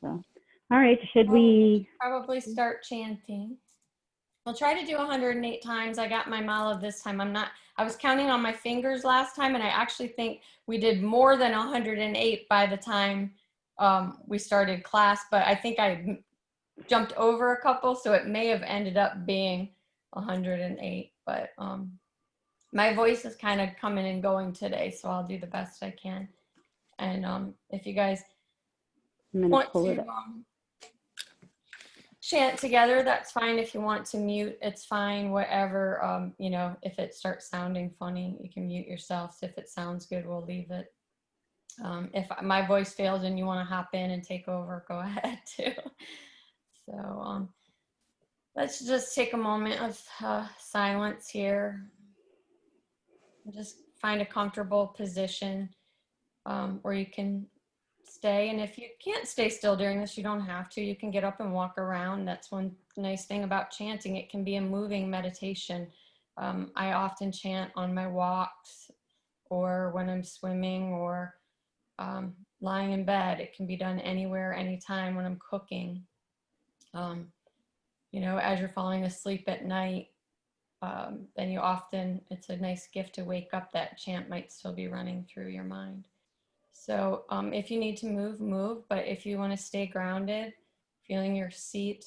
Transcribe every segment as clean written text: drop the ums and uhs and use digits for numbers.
So, all right, should Well, we should we? probably start chanting. We'll try to do 108 times. I got my mala this time. I was counting on my fingers last time, and I actually think we did more than 108 by the time we started class, but I think I jumped over a couple, so it may have ended up being 108, but my voice is kind of coming and going today, so I'll do the best I can. And if you guys I'm going to want pull it to up. chant together, that's fine. If you want to mute, it's fine. Whatever, you know, if it starts sounding funny, you can mute yourselves. If it sounds good, we'll leave it. If my voice fails and you want to hop in and take over, go ahead too. So let's just take a moment of silence here. Just find a comfortable position where you can stay. And if you can't stay still during this, you don't have to. You can get up and walk around. That's one nice thing about chanting. It can be a moving meditation. I often chant on my walks or when I'm swimming or lying in bed. It can be done anywhere, anytime when I'm cooking. You know, as you're falling asleep at night, then it's a nice gift to wake up. That chant might still be running through your mind. So if you need to move, move. But if you want to stay grounded, feeling your seat,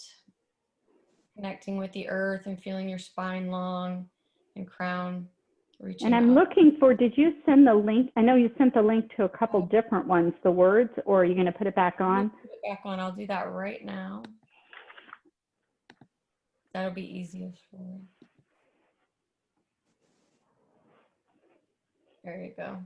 connecting with the earth and feeling your spine long and crown reaching And I'm up. looking for, did you send the link? I know you sent the link to a couple different ones, the words, or are you going to put it back on? Put it back on. I'll do that right now. That'll be easiest for you. There you go.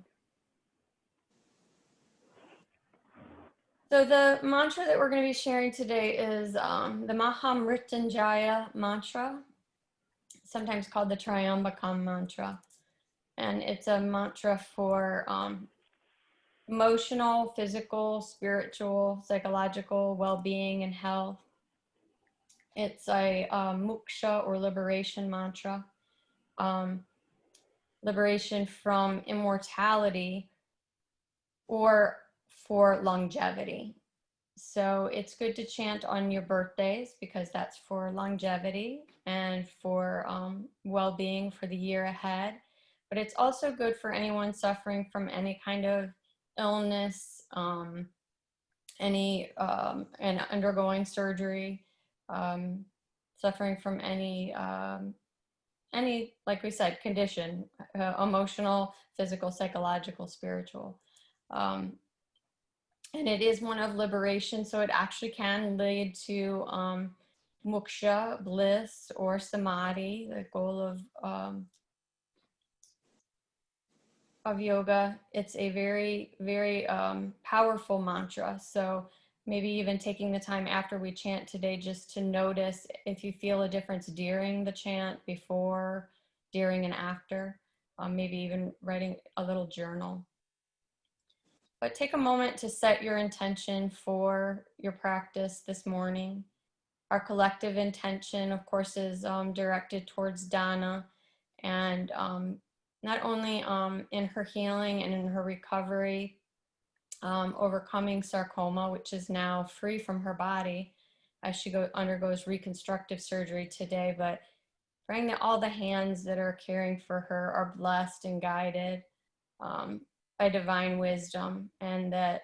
So the mantra that we're going to be sharing today is the Maha Mrityunjaya mantra, sometimes called the Triambakam mantra. And it's a mantra for emotional, physical, spiritual, psychological well-being and health. It's a moksha or liberation mantra, liberation from immortality or for longevity. So it's good to chant on your birthdays because that's for longevity and for well-being for the year ahead. But it's also good for anyone suffering from any kind of illness, and undergoing surgery, suffering from any, like we said, condition, emotional, physical, psychological, spiritual. And it is one of liberation, so it actually can lead to moksha, bliss, or samadhi, the goal of yoga. It's a very, very powerful mantra. So maybe even taking the time after we chant today just to notice if you feel a difference during the chant, before, during, and after. Maybe even writing a little journal. But take a moment to set your intention for your practice this morning. Our collective intention, of course, is directed towards Dana, and not only in her healing and in her recovery, overcoming sarcoma, which is now free from her body as she undergoes reconstructive surgery today, but praying that all the hands that are caring for her are blessed and guided by divine wisdom, and that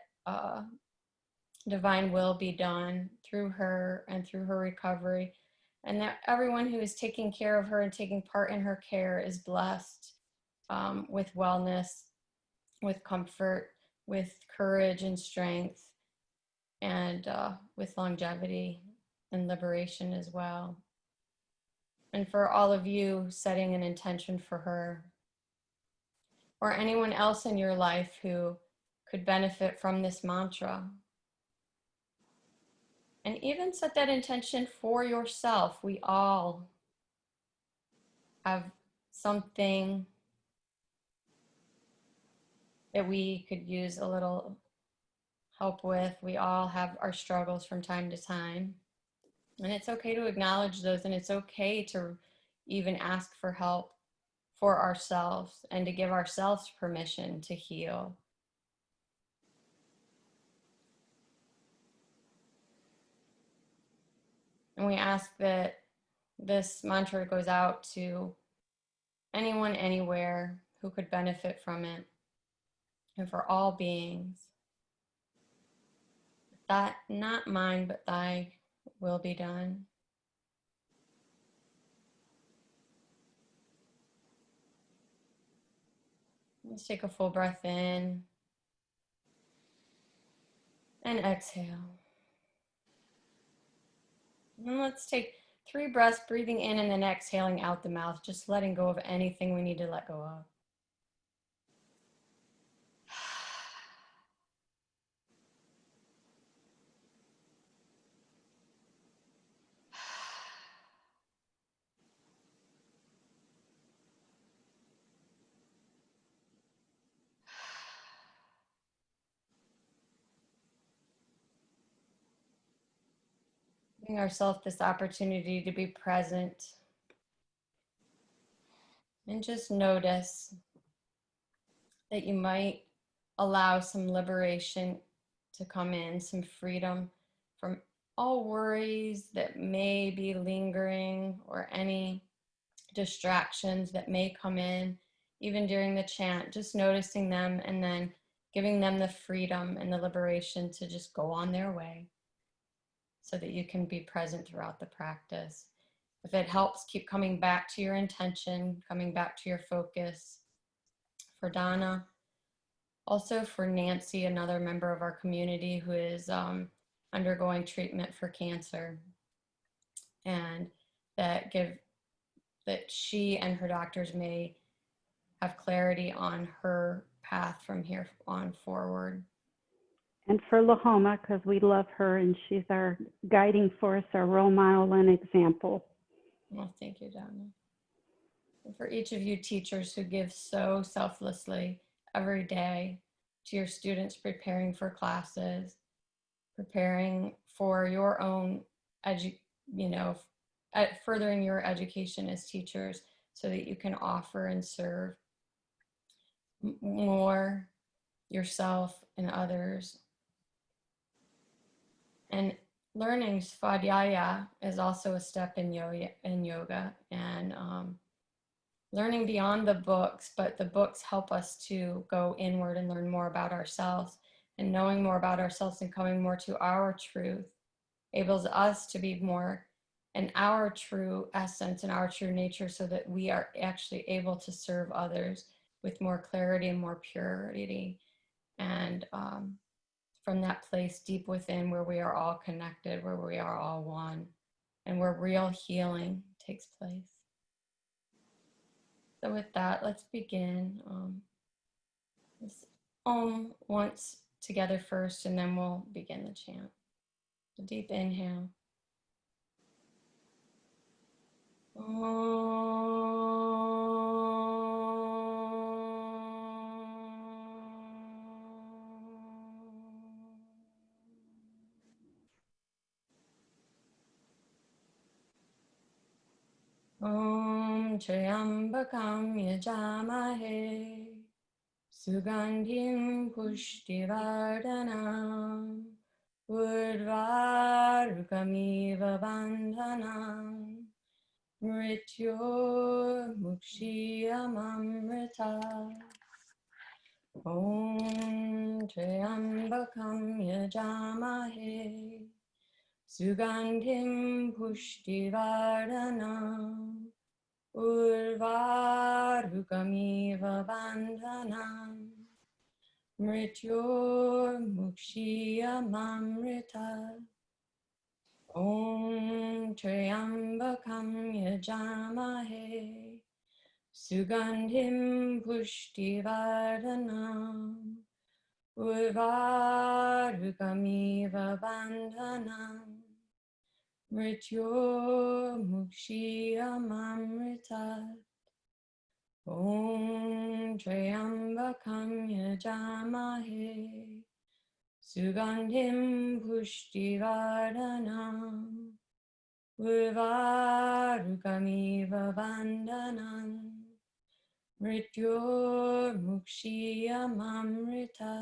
divine will be done through her and through her recovery, and that everyone who is taking care of her and taking part in her care is blessed with wellness, with comfort, with courage and strength, and with longevity and liberation as well. And for all of you, setting an intention for her, or anyone else in your life who could benefit from this mantra. And even set that intention for yourself. We all have something that we could use a little help with. We all have our struggles from time to time. And it's okay to acknowledge those, and it's okay to even ask for help for ourselves and to give ourselves permission to heal. And we ask that this mantra goes out to anyone, anywhere who could benefit from it, and for all beings. That not mine, but thy will be done. Let's take a full breath in and exhale. And let's take 3 breaths, breathing in and then exhaling out the mouth, just letting go of anything we need to let go of. Giving ourselves this opportunity to be present and just notice that you might allow some liberation to come in, some freedom from all worries that may be lingering or any distractions that may come in, even during the chant, just noticing them and then giving them the freedom and the liberation to just go on their way so that you can be present throughout the practice. If it helps, keep coming back to your intention, coming back to your focus. For Donna, also for Nancy, another member of our community who is undergoing treatment for cancer, and that she and her doctors may have clarity on her path from here on forward. And for Lahoma, because we love her and she's our guiding force, our role model and example. Well, thank you, Donna. And for each of you teachers who give so selflessly every day to your students preparing for classes, preparing for your own furthering your education as teachers so that you can offer and serve more yourself and others. And learning svadhyaya is also a step in yoga, and learning beyond the books, but the books help us to go inward and learn more about ourselves, and knowing more about ourselves and coming more to our truth enables us to be more in our true essence and our true nature, so that we are actually able to serve others with more clarity and more purity, and from that place deep within where we are all connected, where we are all one, and where real healing takes place. So with that, let's begin. This Om once together first, and then we'll begin the chant. A deep inhale. Om Triambakam Yajamahe Sugandhim Pushtivardhanam Urvarukamiva Bandhanam Mrityor Mukshiyamamrita. Om Triambakam Yajamahe Sugandhim Pushtivardhanam Urvarukamiva Bandhanam Mrityor Mukshiyamamrita. Om Triambakam Yajamahe Sugandhim Pushtivardhanam Urvarukamiva Bandhanam Mrityor Mukshiyamamrita. Om Triambakam Yajamahe Sugandhim Pushtivardhanam Urvarukamiva Bandhanam Mrityor Mukshiyamamrita.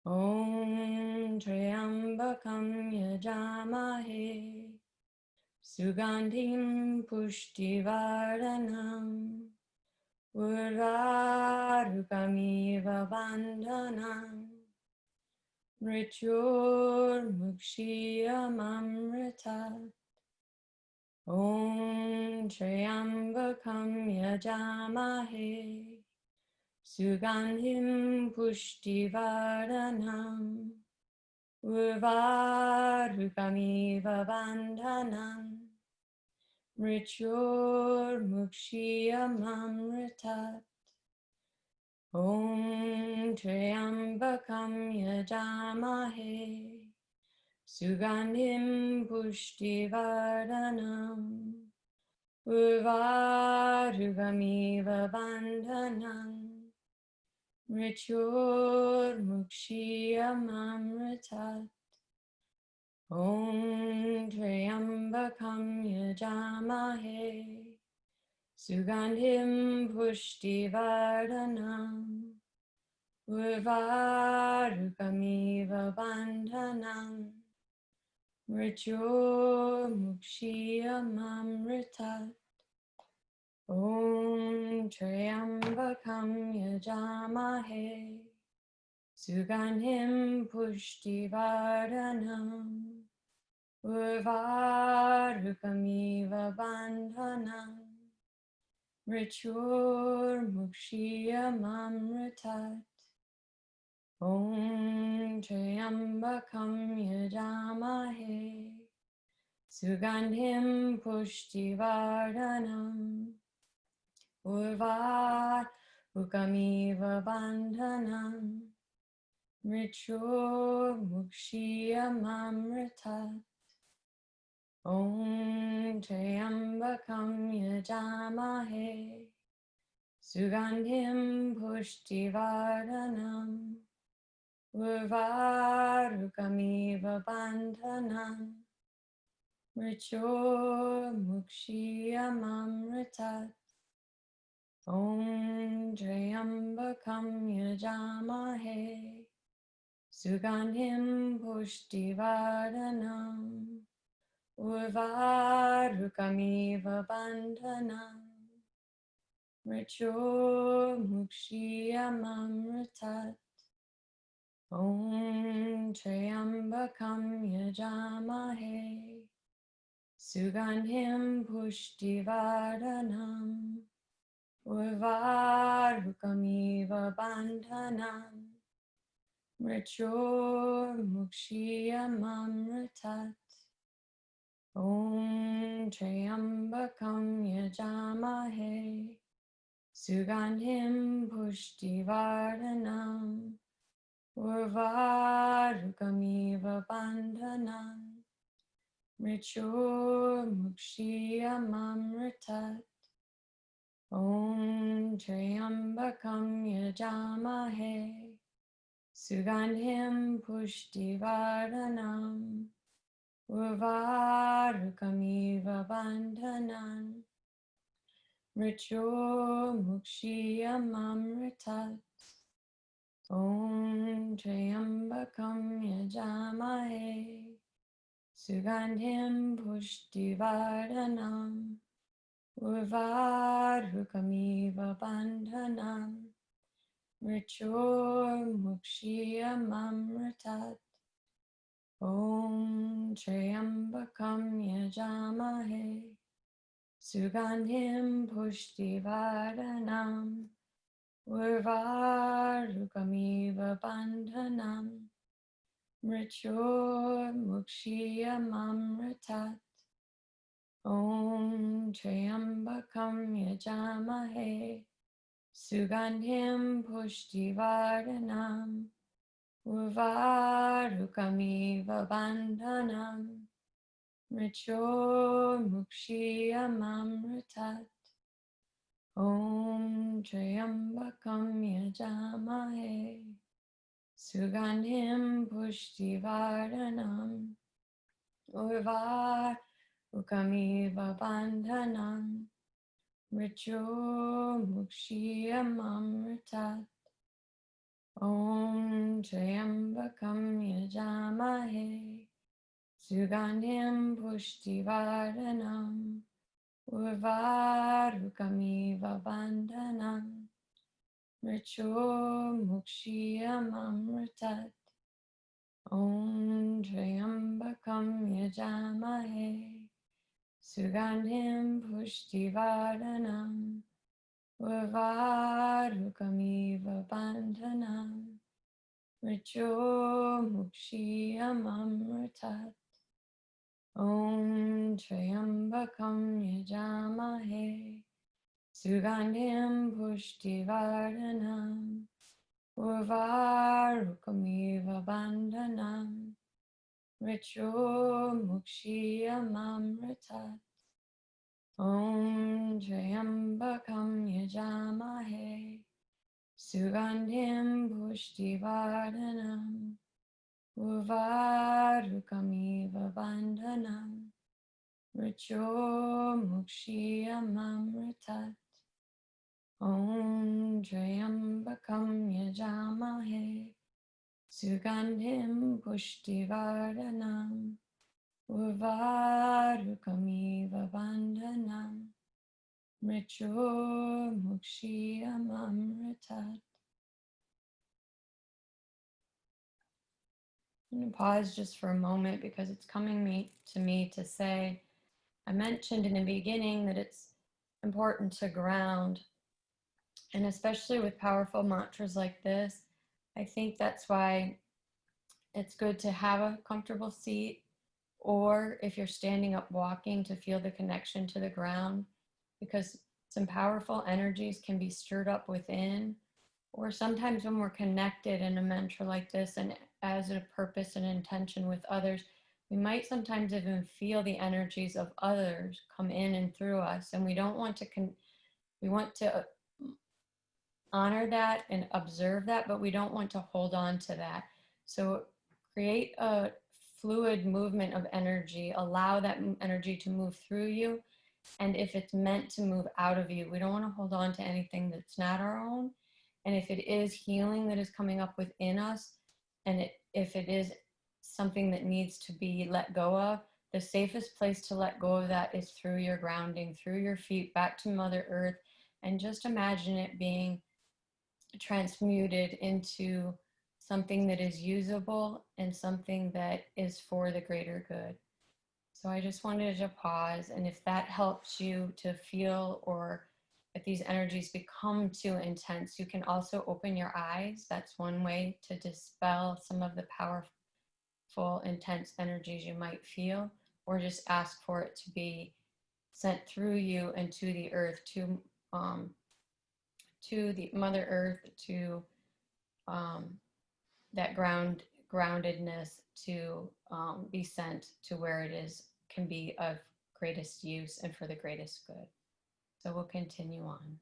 Om Triambakam Yajamahe Sugandhim pushtivardhanam Urvarukamiva bandhanam Mrityurmukshiyamamrita Om Trayambakam Yajamahe Sugandhim pushtivardhanam Urvarukamiva bandhanam Mrityurmukshiyamamrita Om Trayambakam Yajamahe Sugandhim pushtivardhanam Urvarukamiva bandhanam Mrityurmukshiyamamrita Om Trayambakam Yajamahe Sugandhim pushtivardhanam Urvarukamiva bandhanam Mrityurmukshiyamamrita Om Trayambakam Yajamahe Sugandhim pushtivardhanam Urvarukamiva bandhanam Mrityurmukshiyamamrita Om Trayambakam Yajamahe Sugandhim pushtivardhanam Urvarukamiva bandhanam Mrityurmukshiyamamrita Om Trayambakam Yajamahe Sugandhim pushtivardhanam Urvarukamiva bandhanam Mrityurmukshiyamamrita Om Trayambakam Yajamahe Sugandhim pushtivardhanam Urvarukamiva bandhanam Mrityurmukshiyamamrita Om Trayambakam Yajamahe Sugandhim pushtivardhanam Urvarukamiva bandhanam Mrityurmukshiyamamrita Om Trayambakam Yajamahe Sugandhim pushtivardhanam Urvarukamiva bandhanam Mrityurmukshiyamamrita Om Trayambakam Yajamahe Sugandhim pushtivardhanam Urvarukamiva bandhanam Mrityurmukshiyamamrita Om Trayambakam Yajamahe Sugandhim pushtivardhanam Urvarukamiva bandhanam Mrityurmukshiyamamrita Om Trayambakam Yajamahe Sugandhim pushtivardhanam Urvarukamiva bandhanam Mrityurmukshiyamamrita Om Trayambakam Yajamahe Sugandhim pushtivardhanam Urvarukamiva bandhanam Mrityurmukshiyamamrita Om Trayambakam Yajamahe Sugandhim pushtivardhanam Urvarukamiva bandhanam Mrityurmukshiyamamrita Om Trayambakam Yajamahe Sugandhim pushtivardhanam Urvarukamiva bandhanam Mricho mukshiyamamritat Om Triambakam yajamahe Sugandhim pushtivardhanam Urvarukamiva bandhanam Mricho mukshiyamamritat Om Triambakam yajamahe Sugandhim pushtivardhanam Urvarukamiva bandhanam Mricho mukshiyamamritat Om Triambakam yajamahe Sugandhim pushtivardhanam Urvarukamiva bandhanam Mricho mukshiyamamritat Om Triambakam yajamahe Sugandhim pushtivardhanam Urvarukamiva bandhanam Mricho mukshiyamamritat. I'm going to pause just for a moment because it's coming to me to say, I mentioned in the beginning that it's important to ground, and especially with powerful mantras like this, I think that's why it's good to have a comfortable seat, or if you're standing up walking, to feel the connection to the ground, because some powerful energies can be stirred up within. Or sometimes when we're connected in a mantra like this and as a purpose and intention with others, we might sometimes even feel the energies of others come in and through us. And we don't want to, we want to honor that and observe that, but we don't want to hold on to that. So create a fluid movement of energy, allow that energy to move through you. And if it's meant to move out of you, we don't want to hold on to anything that's not our own. And if it is healing that is coming up within us, and if it is something that needs to be let go of, the safest place to let go of that is through your grounding, through your feet, back to Mother Earth, and just imagine it being transmuted into something that is usable and something that is for the greater good. So I just wanted to pause, and if that helps you to feel, or if these energies become too intense, you can also open your eyes. That's one way to dispel some of the powerful, intense energies you might feel, or just ask for it to be sent through you and to the earth, to the Mother Earth, to that groundedness, to be sent to where it can be of greatest use and for the greatest good. So we'll continue on.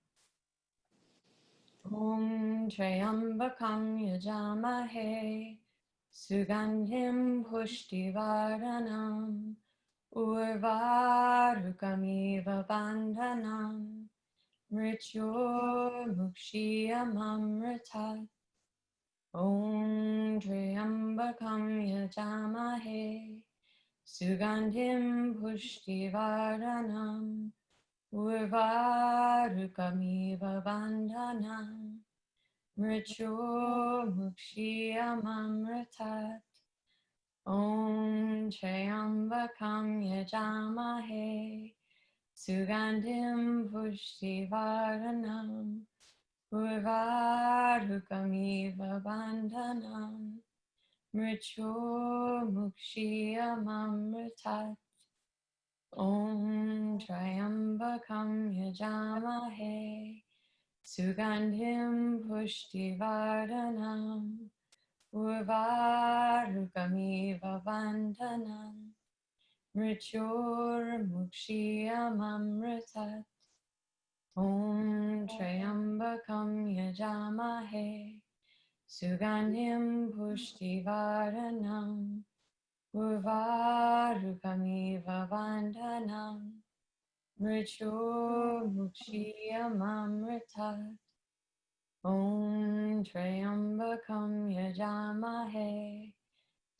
Om Triambakam Yajamahe Sugandhim Pushtivardhanam Urvarukamiva bandhanam Mrityo mukshiyamamritat Om Triambakam Yajamahe Sugandhim Pushtivardhanam Urvarukamiva bandhanam Mrityo mukshiyamamritat Om Triambakam Yajamahe Sugandhim Pushtivardhanam Urvarukamiva bandhanam Mrityo mukshiyamamritat Om Triambakam Yajamahe Sugandhim Pushtivardhanam Urvarukamiva bandhanam Mrityo mukshiyamamritat Om Triambakam Yajamahe Sugandhim Pushtivardhanam Urvarukamiva bandhanam Mrityo mukshiyamamritat Om Triambakam Yajamahe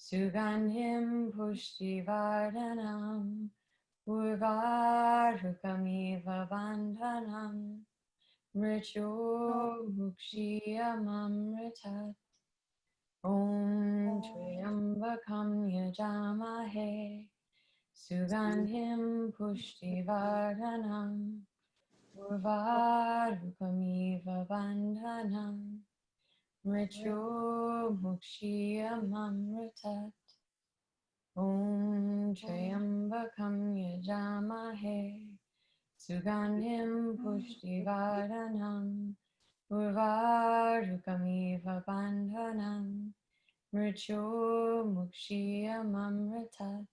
Sugandhim pushtivardhanam Urvarukamiva bandhanam Mrityo mukshiyamamritat Om Triambakam yajamahe Sugandhim pushtivardhanam Urvarukamiva bandhanam Mrityo mukshiyamamritat Om Triambakam yajamahe Sugandhim pushtivardhanam Urvarukamiva bandhanam Mrityo mukshiyamamritat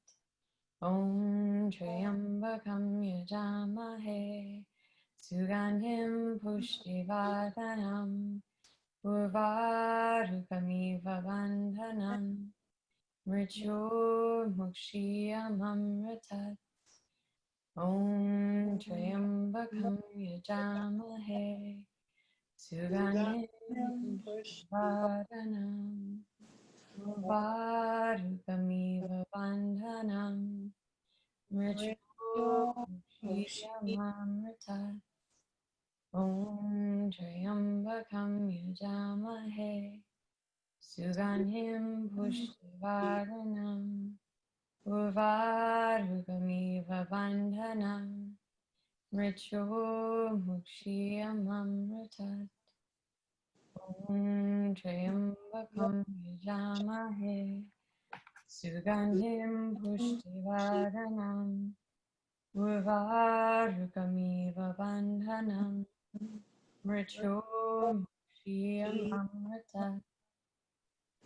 Om Triambakam yajamahe Sugandhim pushtivardhanam Urvarukamiva bandhanam Mrityo mukshiyamamritat Om Triambakam yajamahe Sugandhim pushtivardhanam Urvarukamiva bandhanam Mrityo mukshiyamamritat Om Triambakam yajamahe Sugandhim pushtivardhanam Urvarukamiva bandhanam Mrityo mukshiyamamritat Om Triambakam yajamahe Sugandhim pushtivardhanam Urvarukamiva bandhanam Mrityo mukshiyamamritat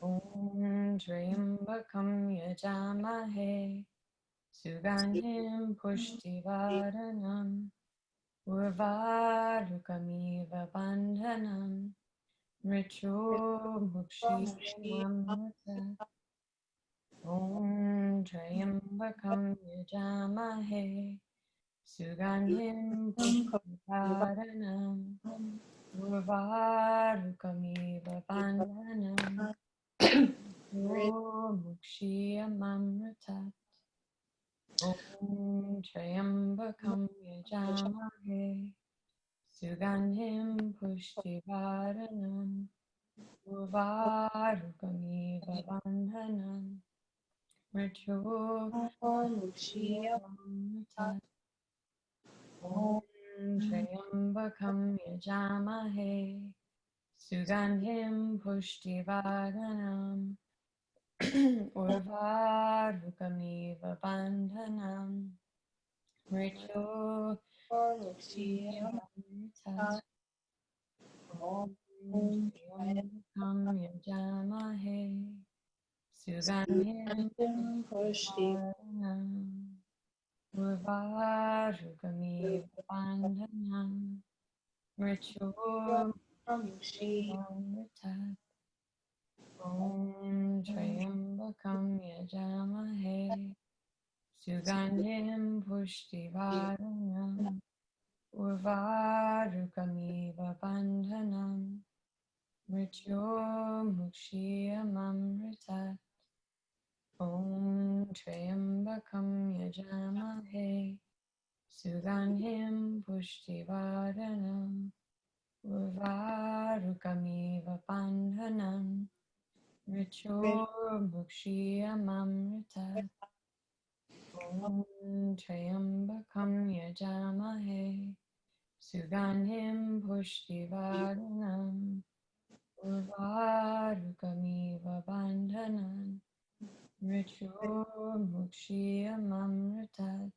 Om Triambakam yajamahe Sugandhim pushtivardhanam Urvarukamiva bandhanam Mrityo mukshiyamamritat Om Triambakam yajamahe Sugandhim pushtivardhanam Urvarukamiva bandhanam Mrityo mukshiyamamritat Om Triambakam yajamahe Sugandhim pushtivardhanam Urvarukamiva bandhanam Mrityo mukshiyamamritat Om Triambakam yajamahe Sugandhim pushtivardhanam Urvarukamiva bandhanam Mrityo mukshiyamamritat Om Triambakam yajamahe Sugandhim pushtivardhanam Urvarukamiva bandhanam Mrityo mukshiyamamritat Om Triambakam yajamahe Sugandhim pushtivardhanam Urvarukamiva bandhanam Mrityo mukshiyamamritat Om Triambakam yajamahe Sugandhim pushtivardhanam Urvarukamiva bandhanam Mrityo mukshiyamamritat Om Triambakam yajamahe Sugandhim pushtivardhanam Urvarukamiva bandhanam Mrityo mukshiyamamritat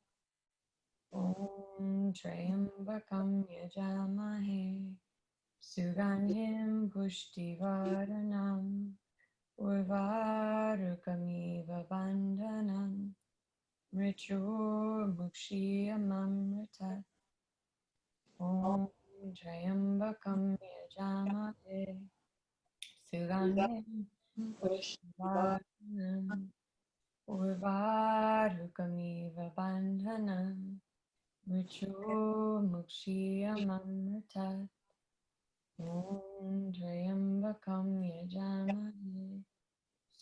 Om Triambakam yajamahe Sugandhim pushtivardhanam Urvarukamiva bandhanam Mrityo mukshiyamamritat Om Triambakam yajamahe Sugandhim pushtivardhanam Urvarukamiva bandhanam Mrityo mukshiyamamritat Om Triambakam yajamahe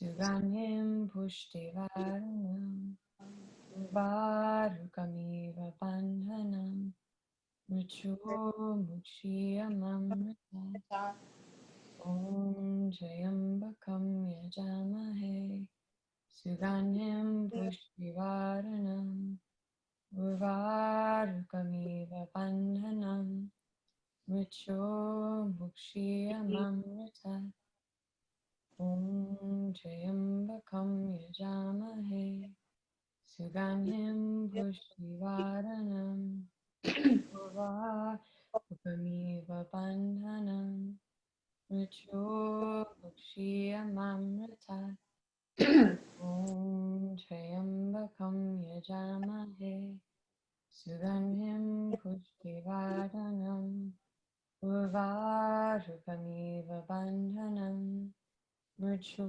Sugandhim pushtivaranam Varukamiva bandhanam Mricho mukshiyamamrita Om Jayambakam yajamahe Sugandhim pushtivaranam Varukamiva bandhanam Mricho mukshiyamamrita Om Jayambakam yajamahe Sugandhim pushtivaranam Upamiva bandhanam Mricho bhukshiyamamrita Om Trayambakam yajamahe Sugandhim pushtivaranam Urvarukamiva bandhanam Mricho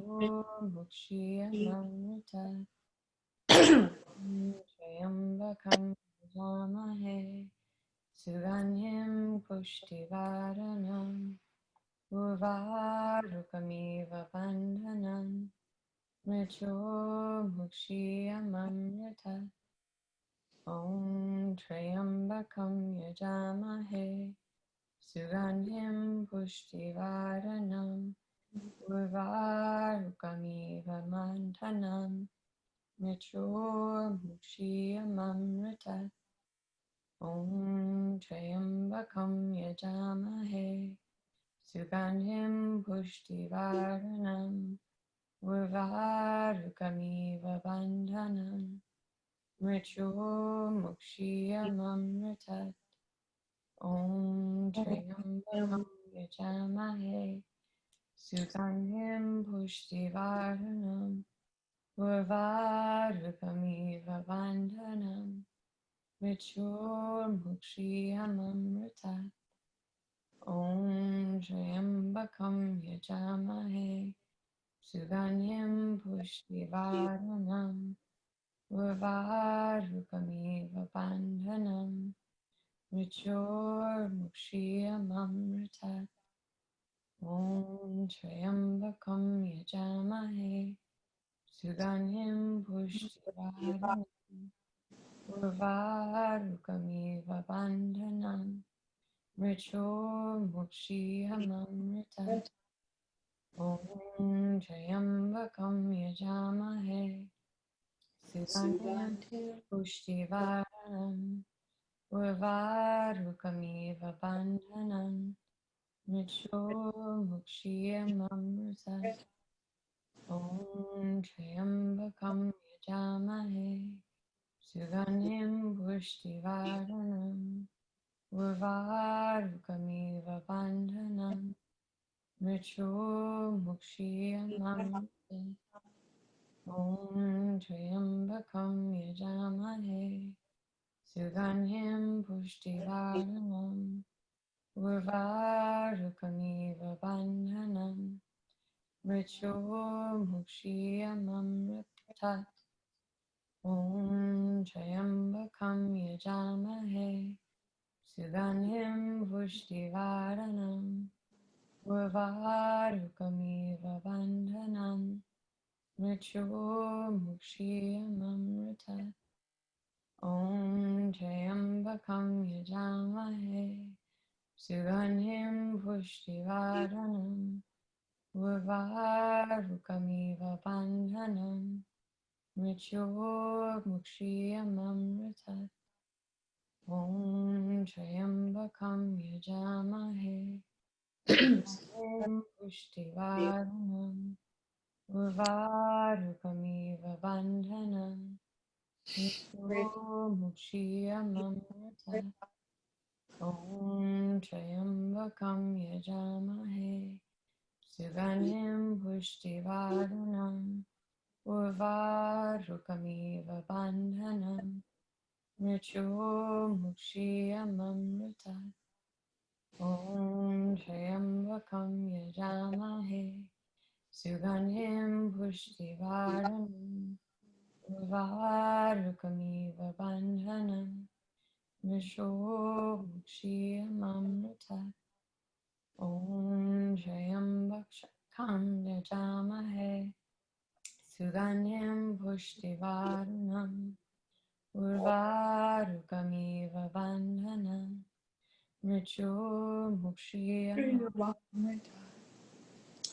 bhukshiyamamrita Om Trayambakam yajamahe Sugandhim pushtivaranam Urvarukamiva bandhanam Mricho mukshiyamamrita Om Trayambakam yajamahe Sugandhim pushtivaranam Urvarukamiva bandhanam Mricho mukshiyamamrita Om Trayambakam yajamahe Sugandhim pushtivaranam Urvarukamiva bandhanam Mricho mukshiyamamrita Om Trayambakam yajamahe Sugandhim pushtivaranam Urvarukamiva bandhanam Mricho mukshiyamamrita Om Trayambakam yajamahe Sugandhim pushtivaranam Urvarukamiva bandhanam Mricho mukshiyamamrita Om Trayambakam yajamahe Sugandhim pushtivaranam Urvarukamiva bandhanam Mricho mukshiyamamrita Om Trayambakam yajamahe Sugandhim pushtivaranam Urvarukamiva bandhanam Mricho mukshiyamamrita Om Trayambakam yajamahe Sugandhim pushtivaranam Urvarukamiva bandhanam Mricho mukshiyamamrita Om Trayambakam yajamahe Sugandhim pushtivaranam Urvarukamiva bandhanam Mricho mukshiyamamrita Om Trayambakam yajamahe Sugandhim pushtivaranam Urvarukamiva bandhanam Mricho mukshiyamamrita Om Trayambakam yajamahe Sugandhim pushtivaranam Urvarukamiva bandhanam Mricho mukshiyamamrita Om Trayambakam yajamahe Sugandhim pushtivaranam Urvarukamiva bandhanam Mricho mukshiyamamrita Om Trayambakam yajamahe Sugandhim pushtivaranam Urvarukamiva bandhanam Mricho mukshiyamamrita Om Trayambakam yajamahe Sugandhim pushtivaranam Urvarukamiva bandhanam Mricho mukshiyamamrita Om Trayambakam yajamahe Sugandhim pushtivaranam urvarukamiva bandhanam mrityurmukshiyam.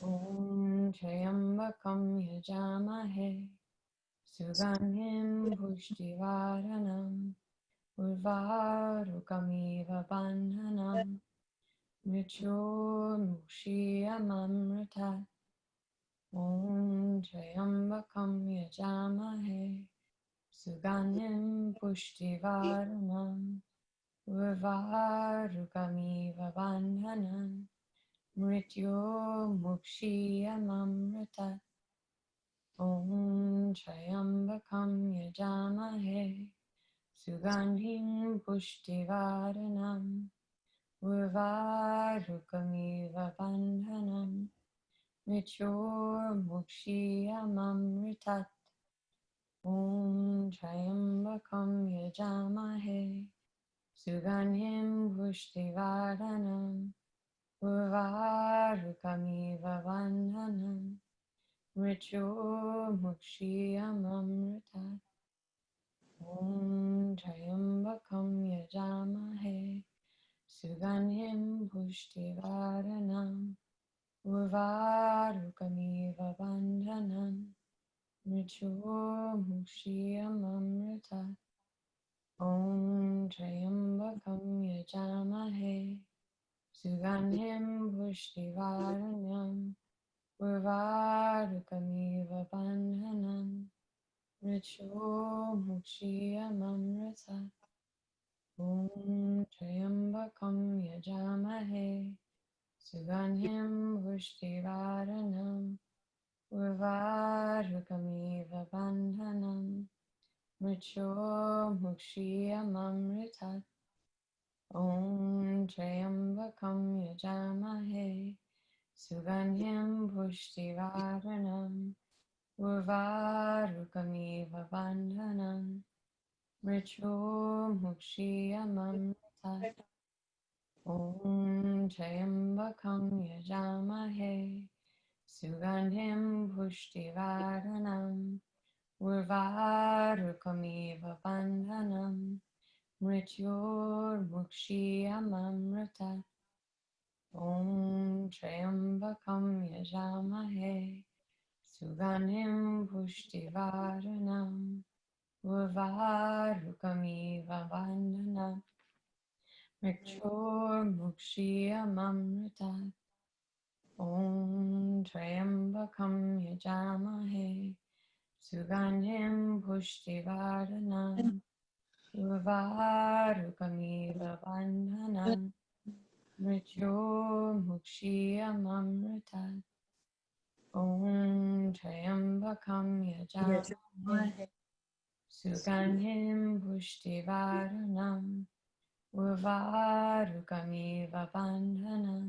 Om Trayambakam Yajamahe Sugandhim Pushtivaranam Urvarukamiva bandhanam mrityurmukshiyamamritat. Om Trayambakam Yajamahe Sugandhim Pushtivaranam Urvarukamiva bandhanam mrityurmukshiyamamritat. Om Trayambakam Yajamahe Sugandhim Pushtivaranam Urvarukamiva bandhanam mrityurmukshiyamamritat. Om Trayambakam Yajamahe Sugandhim Pushtivaranam Urvarukamiva bandhanam mrityurmukshiyamamritat. Om Trayambakam Yajamahe Sugandhim Pushtivaranam Urvarukamiva bandhanam mrityurmukshiyamamritat. Om Trayambakam Yajamahe Sugandhim Pushtivaranam Urvarukamiva bandhanam mrityurmukshiyamamritat. Om Trayambakam Yajamahe Sugandhim Pushtivaranam Urvarukamiva bandhanam mrityurmukshiyamamritat. Om Trayambakam Yajamahe Sugandhim Pushtivaranam Urvarukamiva bandhanam mrityurmukshiyamamritat. Om Trayambakam Yajamahe Sugandhim Pushtivaranam Urvarukamiva bandhanam mrityurmukshiyamamritat. Om Trayambakam Yajamahe Sugandhim Pushtivaranam Urvarukamiva bandhanam mrityurmukshiyamamritat. Om Trayambakam Yajamahe Sugandhim Pushtivaranam Urvarukamiva bandhanam mrityurmukshiyamamritat. Om Trayambakam Yajamahe Sugandhim Pushtivaranam Urvarukamiva bandhanam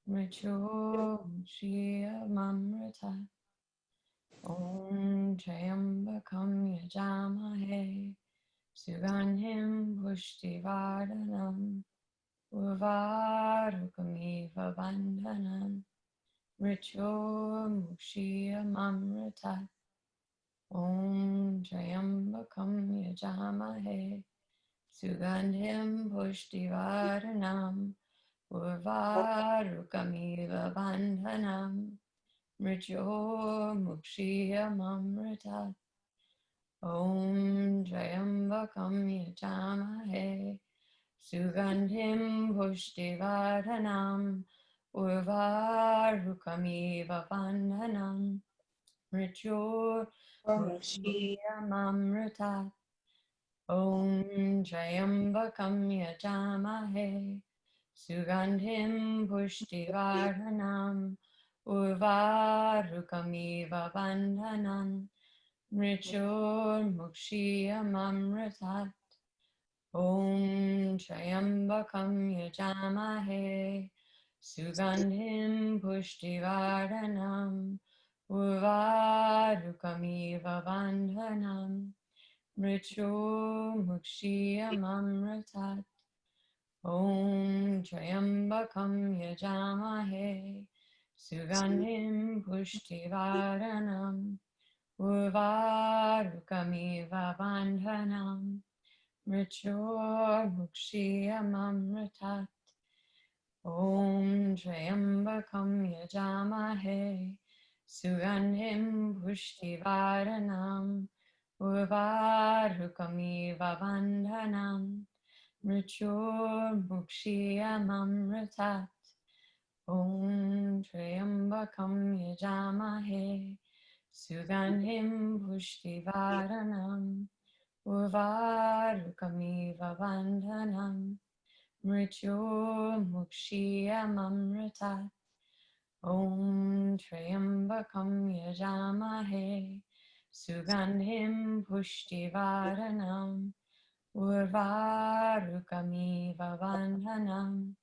mrityurmukshiyamamritat. Om Trayambakam Yajamahe Sugandhim Pushtivaranam Urvarukamiva bandhanam mrityurmukshiyamamritat. Om Trayambakam Yajamahe Sugandhim Pushtivaranam Urvarukamiva bandhanam mrityurmukshiyamamritat. Om Trayambakam Yajamahe Sugandhim Pushtivaranam Urvarukamiva bandhanam mrityurmukshiyamamritat. Om Trayambakam Yajamahe Sugandhim Pushtivaranam Urvarukamiva bandhanam mrityurmukshiyamamritat. Om Trayambakam Yajamahe Sugandhim Pushtivaranam Urvarukamiva bandhanam mrityurmukshiyamamritat. Om Trayambakam Yajamahe Sugandhim Pushtivaranam Urvarukamiva bandhanam Mrityunjaya. Om Triambakam Yajamahe Sugandhim Pushtivaranam Urvarukamiva bandhanam Mrityunjaya. Om Triambakam Yajamahe Sugandhim Pushtivaranam Urvarukamiva bandhanam Mrityunjaya. Om Triambakam Yajamahe Sugandhim Pushtivaranam Urvarukamiva bandhanam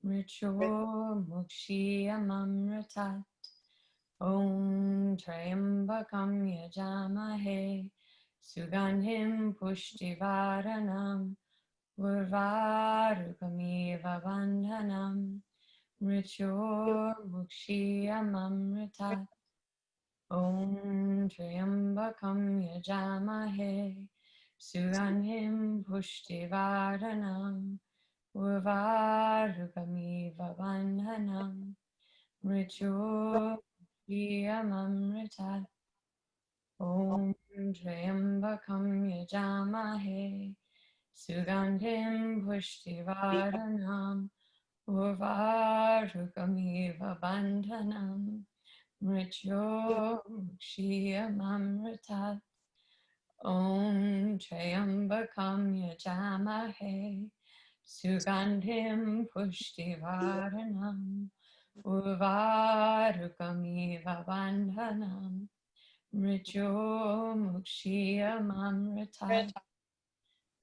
Mrityunjaya. Om Triambakam Yajamahe Sugandhim Pushtivaranam Urvarukamiva bandhanam Mrityunjaya. Om Triambakam Yajamahe Sugandhim Pushtivaranam Urvarukamiva bandhanam Mrityunjaya. Om Triambakam Yajamahe Sugandhim Pushtivaranam Urvarukamiva bandhanam Mrityunjaya. Om Triambakam Yajamahe Sugandhim Pushtivaranam Urvarukamiva bandhanam Mrityunjaya.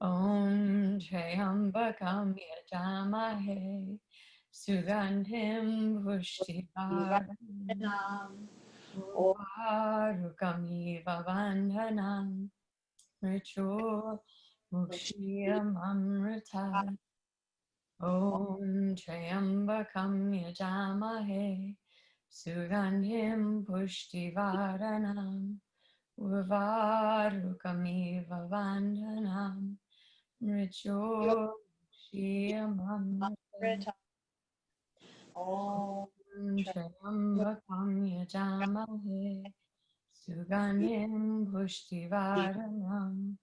Om Triambakam Yajamahe Sugandhim Pushtivaranam Urvarukamiva bandhanam Mrityunjaya. Om Triambakam Yajamahe Sugandhim Pushtivaranam Urvarukamiva bandhanam Mrityunjaya. Om Om Triambakam Yajamahe Sugandhim Pushtivaranam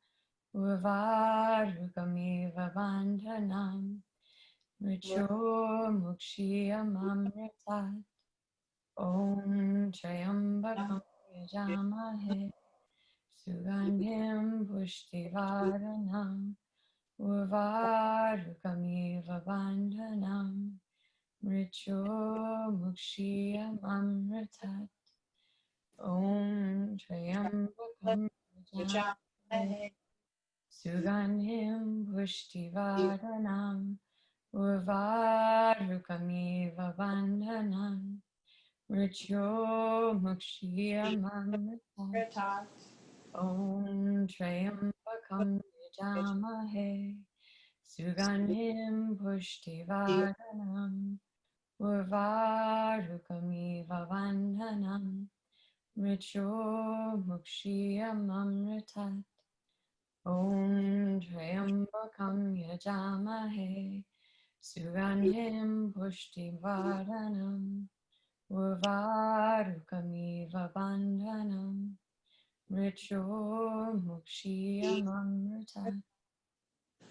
Urvarukamiva bandhanam Mrityunjaya. Om Triambakam Yajamahe Sugandhim Pushtivaranam Urvarukamiva bandhanam Mrityunjaya. Om Triambakam Yajamahe Sugandhim Pushtivaranam Urvarukamiva bandhanam Mrityunjaya. Om Triambakam Yajamahe Sugandhim Pushtivaranam Urvarukamiva bandhanam Mrityunjaya. Om Triambakam Yajamahe Sugandhim Pushtivaranam Urvarukamiva bandhanam Mrityunjaya.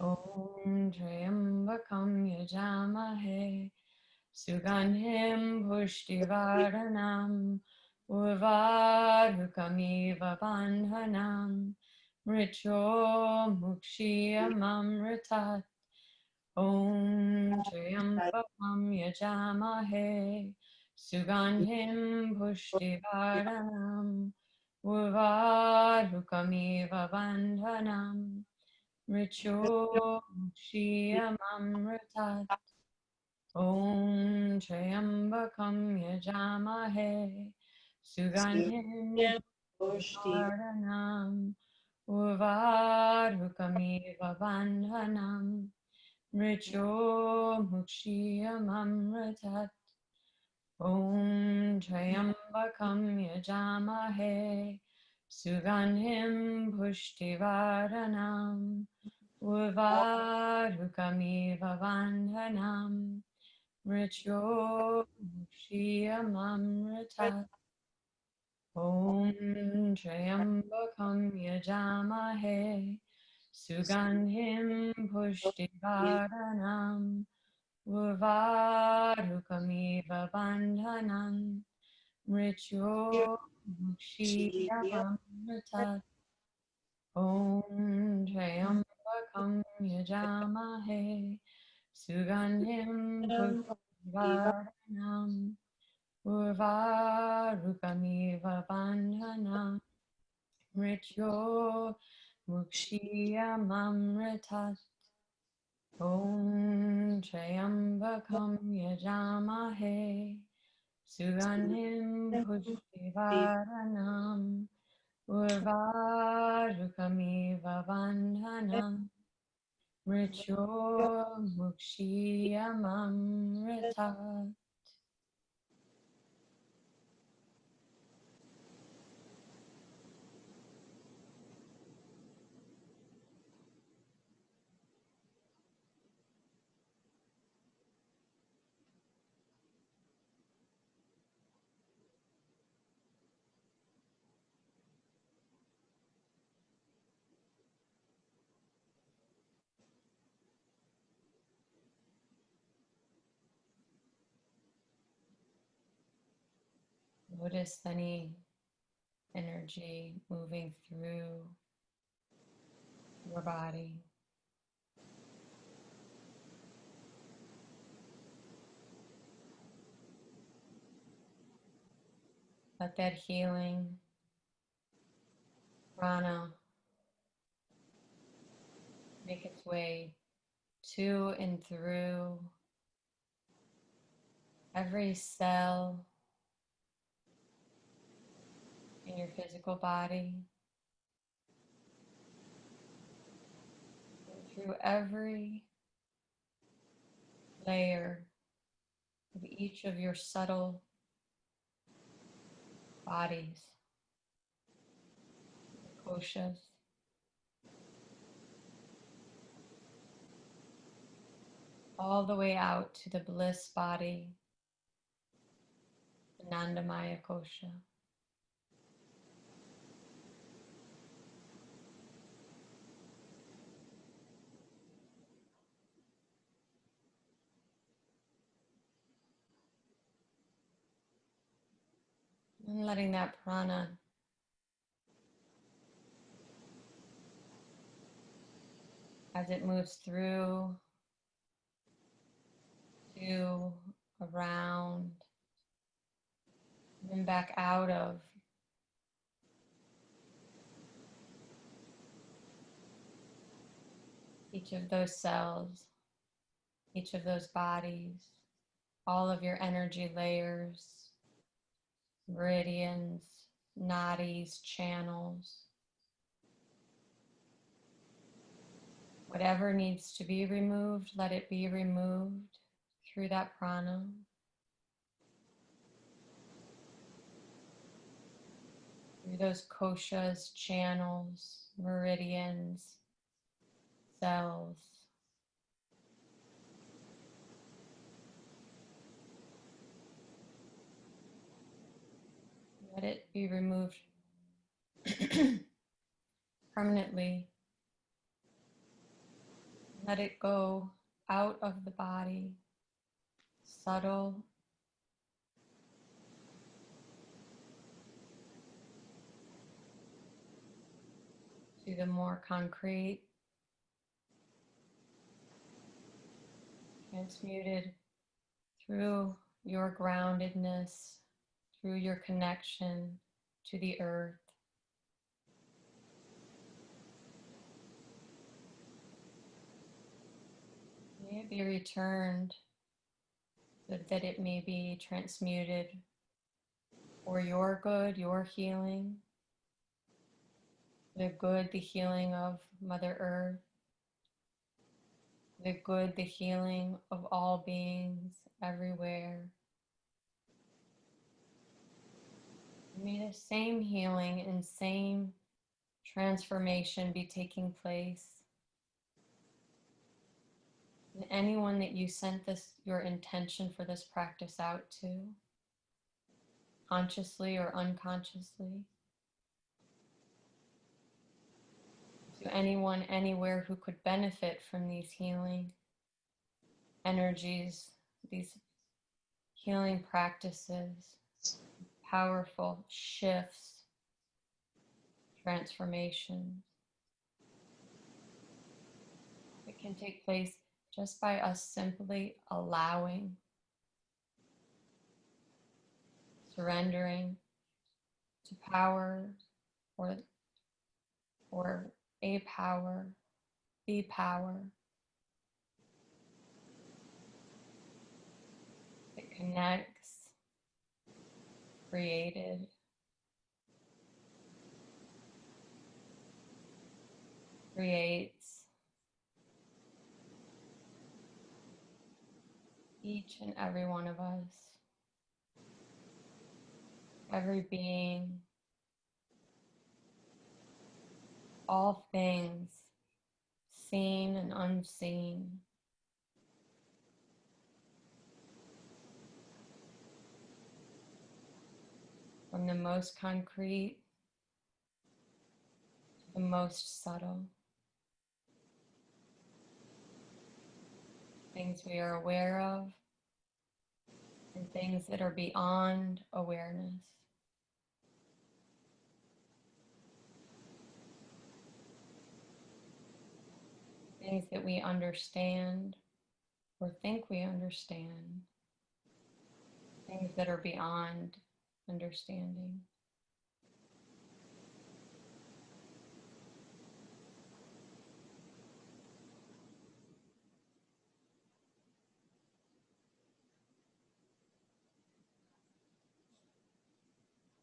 Om Triambakam Yajamahe Sugandhim Pushtivaranam Urvarukamiva bandhanam Mrityunjaya. Om Triambakam Yajamahe Sugandhim Pushtivaranam Urvarukamiva bandhanam Mrityunjaya. Om Triambakam Yajamahe Sugandhim Pushtivaranam Urvarukamiva bandhanam Mrityunjaya. Om Triambakam Yajamahe Sugandhim pushtivaranam Urvarukamiva vandhanam Mrityo Shiyamamrita Om Trayambakam Yajamahe Sugandhim pushtivaranam Urvarukamiva bandhanam Mrityo Shiyamamrita Om Trayambakam Yajamahe Sugandhim Pushtivaranam Urvarukamiva Bandhanam Mrityo Mukshiyamamritat Om Trayambakam Yajamahe Sugandhim Pushtivaranam Urvarukamiva Bandhanam Mrityo Mukshiyamamritat. Notice any energy moving through your body. Let that healing prana make its way to and through every cell in your physical body, and through every layer of each of your subtle bodies, the koshas, all the way out to the bliss body, the Nandamaya kosha. And letting that prana as it moves through, to, around, and back out of each of those cells, each of those bodies, all of your energy layers, meridians, nadis, channels, whatever needs to be removed, let it be removed through that prana. Through those koshas, channels, meridians, cells. Let it be removed permanently. Let it go out of the body, subtle, to the more concrete, transmuted through your groundedness, through your connection to the earth. May it be returned so that it may be transmuted for your good, your healing, the good, the healing of Mother Earth, the good, the healing of all beings everywhere. May the same healing and same transformation be taking place in anyone that you sent your intention for this practice out to, consciously or unconsciously, to anyone anywhere who could benefit from these healing energies, these healing practices, powerful shifts, transformations. It can take place just by us simply allowing, surrendering to power or a power, the power that connects, created, creates each and every one of us, every being, all things, seen and unseen. From the most concrete to the most subtle. Things we are aware of and things that are beyond awareness. Things that we understand or think we understand. Things that are beyond understanding.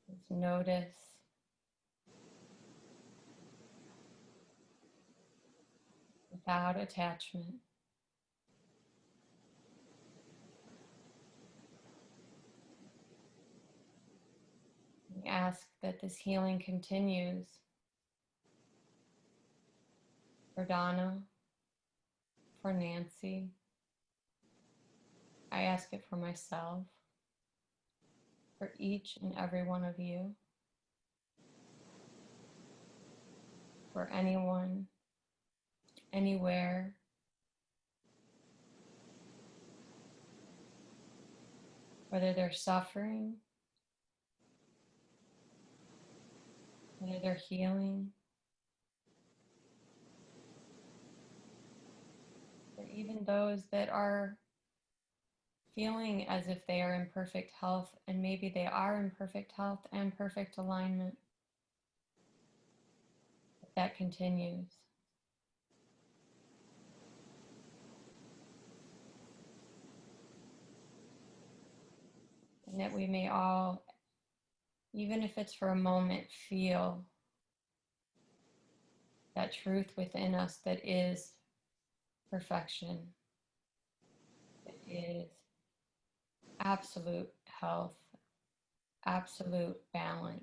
Let's notice without attachment. We ask that this healing continues for Donna, for Nancy. I ask it for myself, for each and every one of you, for anyone, anywhere, whether they're suffering, whether they're healing, or even those that are feeling as if they are in perfect health, and maybe they are in perfect health and perfect alignment. That continues. And that we may all, even if it's for a moment, feel that truth within us that is perfection, that is absolute health, absolute balance,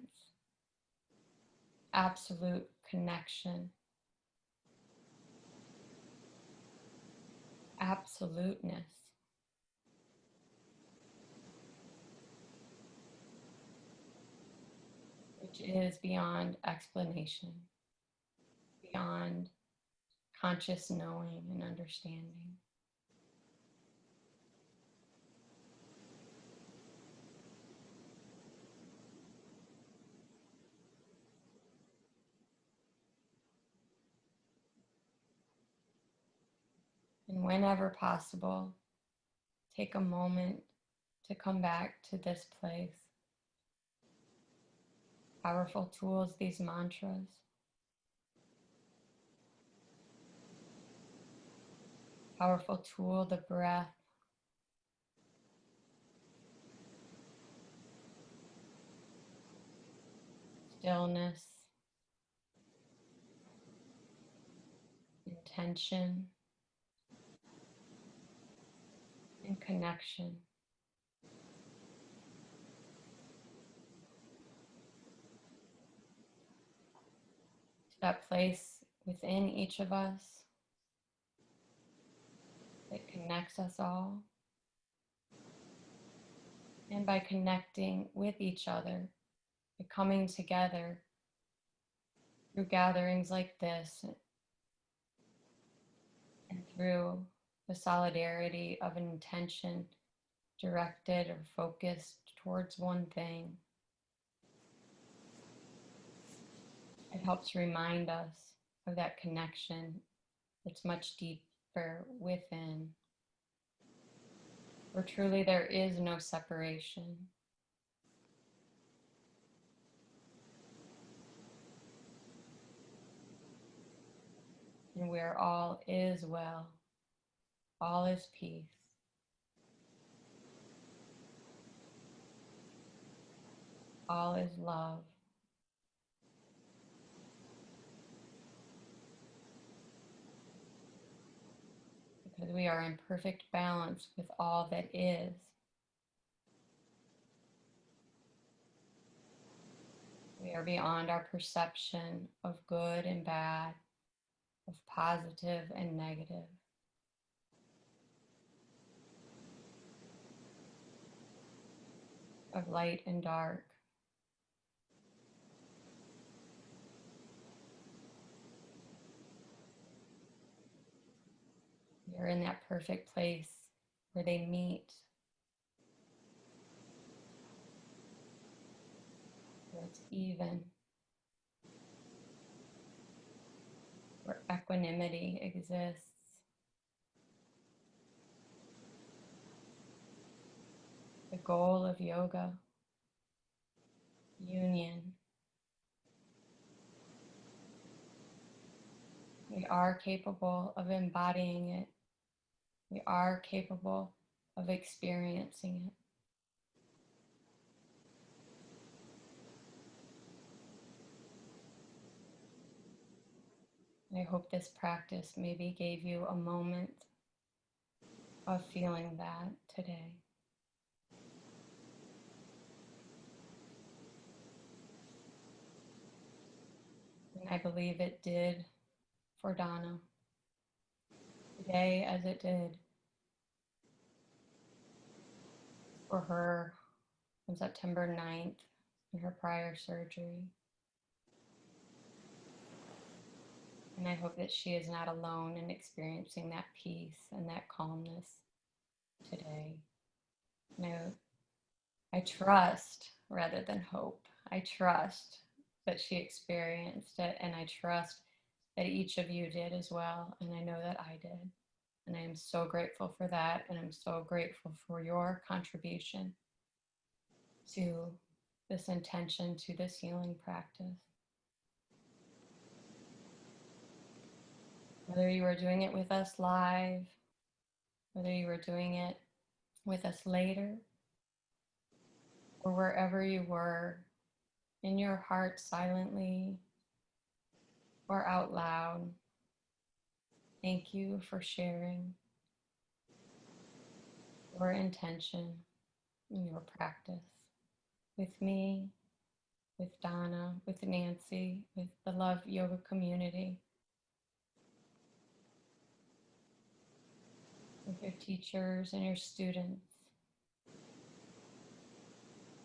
absolute connection, absoluteness. Which is beyond explanation, beyond conscious knowing and understanding. And whenever possible, take a moment to come back to this place. Powerful tools, these mantras. Powerful tool, the breath. Stillness. Intention. And connection. that place within each of us that connects us all. And by connecting with each other, by coming together through gatherings like this, and through the solidarity of an intention directed or focused towards one thing, it helps remind us of that connection that's much deeper within, where truly there is no separation. And where all is well, all is peace, all is love. Because we are in perfect balance with all that is. We are beyond our perception of good and bad, of positive and negative. Of light and dark. We are in that perfect place where they meet, where it's even, where equanimity exists. The goal of yoga, union. We are capable of embodying it. We are capable of experiencing it. I hope this practice maybe gave you a moment of feeling that today. And I believe it did for Donna today, as it did for her on September 9th in her prior surgery. And I hope that she is not alone in experiencing that peace and that calmness today. And I trust rather than hope. I trust that she experienced it, and I trust that each of you did as well. And I know that I did. And I am so grateful for that. And I'm so grateful for your contribution to this intention, to this healing practice. Whether you are doing it with us live, whether you are doing it with us later, or wherever you were in your heart silently or out loud, thank you for sharing your intention and your practice with me, with Donna, with Nancy, with the Love Yoga community, with your teachers and your students,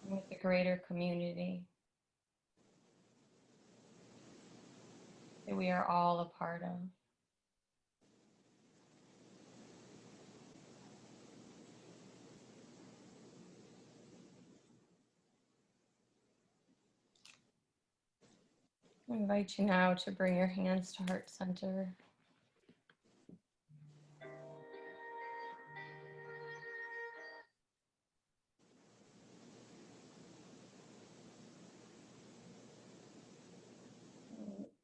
and with the greater community that we are all a part of. I invite you now to bring your hands to heart center.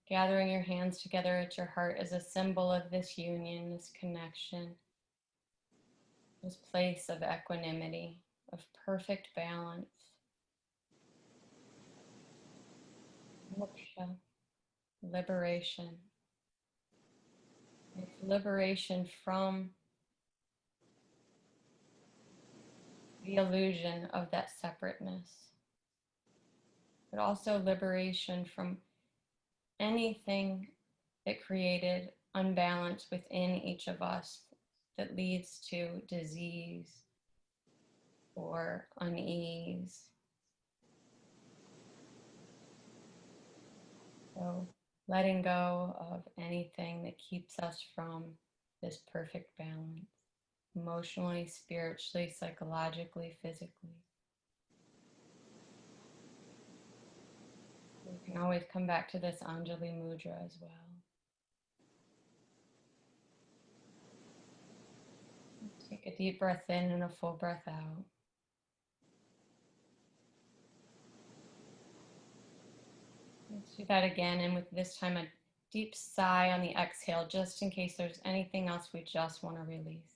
Gathering your hands together at your heart as a symbol of this union, this connection, this place of equanimity, of perfect balance. Moksha, liberation. It's liberation from the illusion of that separateness, but also liberation from anything that created unbalance within each of us that leads to disease or unease. So letting go of anything that keeps us from this perfect balance, emotionally, spiritually, psychologically, physically. We can always come back to this Anjali Mudra as well. Take a deep breath in and a full breath out. Let's do that again, and with this time a deep sigh on the exhale, just in case there's anything else we just want to release.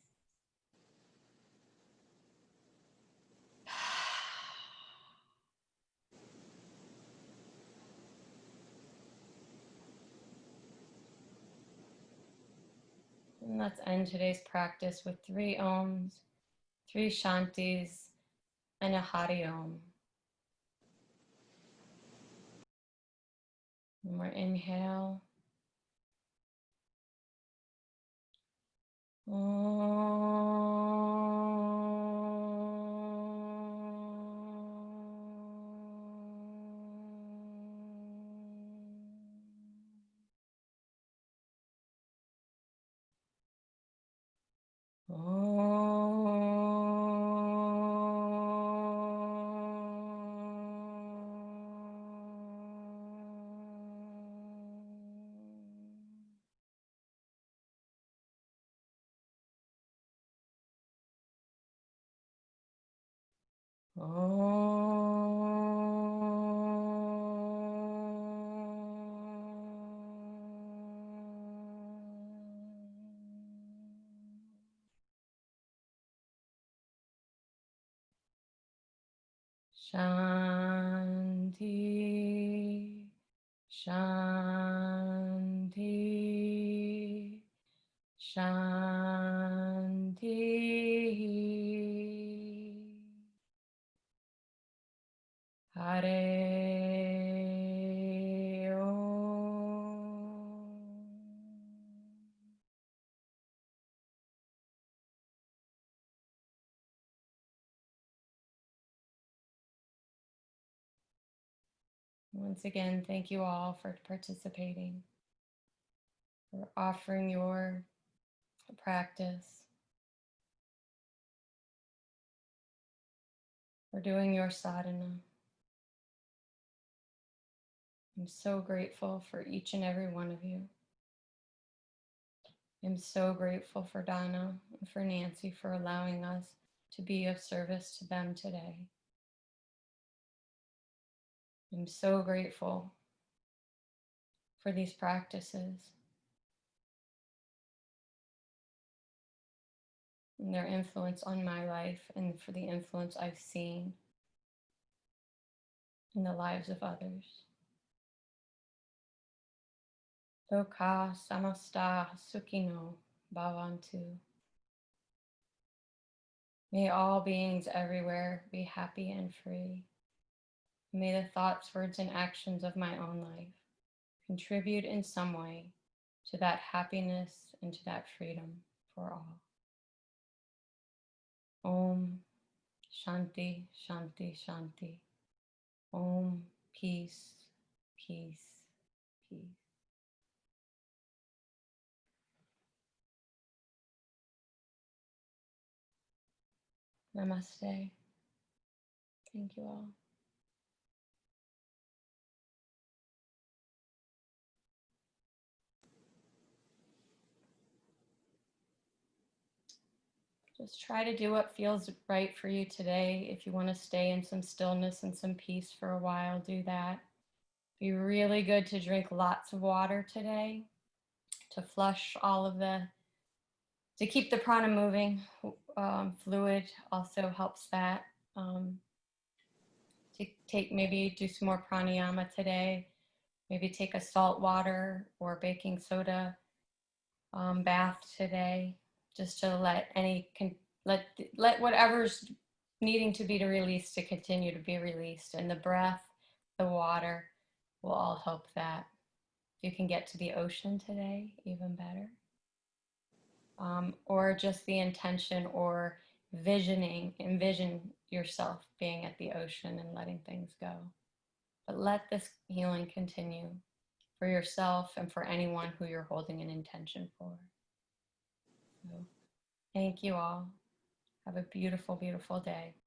And let's end today's practice with 3 Oms, 3 Shantis, and a Hari Om. One more inhale. Shanti, shanti, shantihi. Hare Om. Once again, thank you all for participating, for offering your practice, for doing your sadhana. I'm so grateful for each and every one of you. I'm so grateful for Donna and for Nancy for allowing us to be of service to them today. I'm so grateful for these practices and their influence on my life, and for the influence I've seen in the lives of others. Loka samasta sukhino bhavantu. May all beings everywhere be happy and free. May the thoughts, words, and actions of my own life contribute in some way to that happiness and to that freedom for all. Om Shanti, Shanti, Shanti. Om Peace, Peace, Peace. Namaste. Thank you all. Just try to do what feels right for you today. If you want to stay in some stillness and some peace for a while, do that. Be really good to drink lots of water today to flush all of to keep the prana moving. Fluid also helps that. To maybe do some more pranayama today. Maybe take a salt water or baking soda bath today, just to let whatever's needing to be released to continue to be released. And the breath, the water will all help that. If you can get to the ocean today, even better. Or just the intention or envision yourself being at the ocean and letting things go. But let this healing continue for yourself and for anyone who you're holding an intention for. So, thank you all. Have a beautiful, beautiful day.